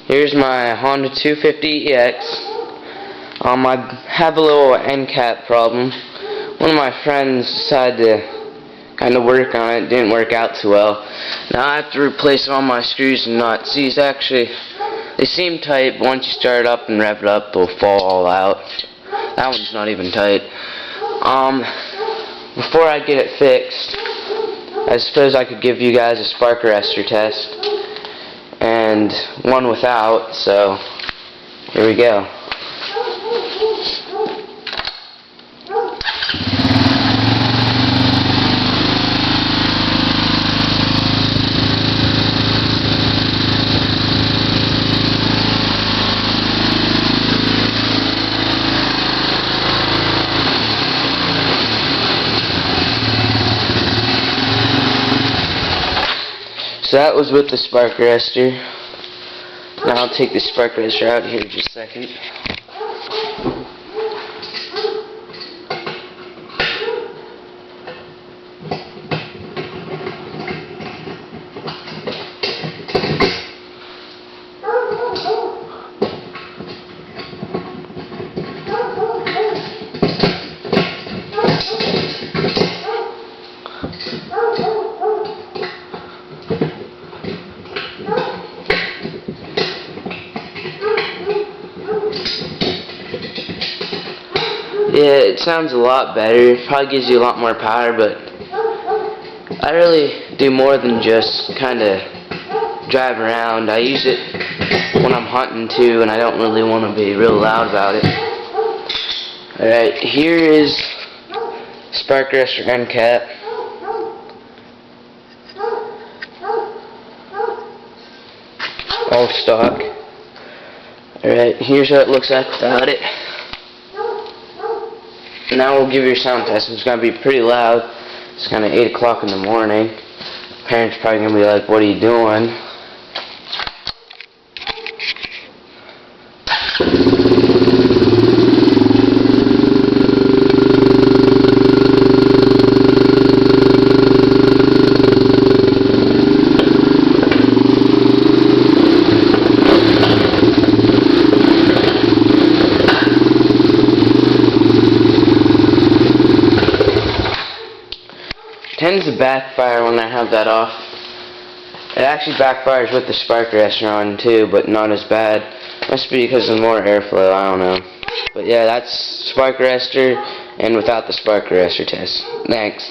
Here's my Honda 250EX. I have a little end cap problem. One of my friends decided to kind of work on it. Didn't work out too well. Now I have to replace all my screws and nuts. These actually, they seem tight, but once you start it up and rev it up, they'll fall all out. That one's not even tight. Before I get it fixed, I suppose I could give you guys a spark arrestor test and one without, so here we go. So that was with the spark arrestor. Now I'll take the spark arrestor out here in just a second. Yeah, it sounds a lot better. It probably gives you a lot more power, but I really do more than just kind of drive around. I use it when I'm hunting too, and I don't really want to be real loud about it. Alright, here is spark arrestor end cap. All stock. Alright, here's what it looks like without it. Now we'll give you a sound test. It's going to be pretty loud. It's kind of 8 o'clock in the morning. Parents probably going to be like, what are you doing? Tends to backfire when I have that off. It actually backfires with the spark arrestor on too, but not as bad. Must be because of more airflow, I don't know. But yeah, that's spark arrestor and without the spark arrestor test. Thanks.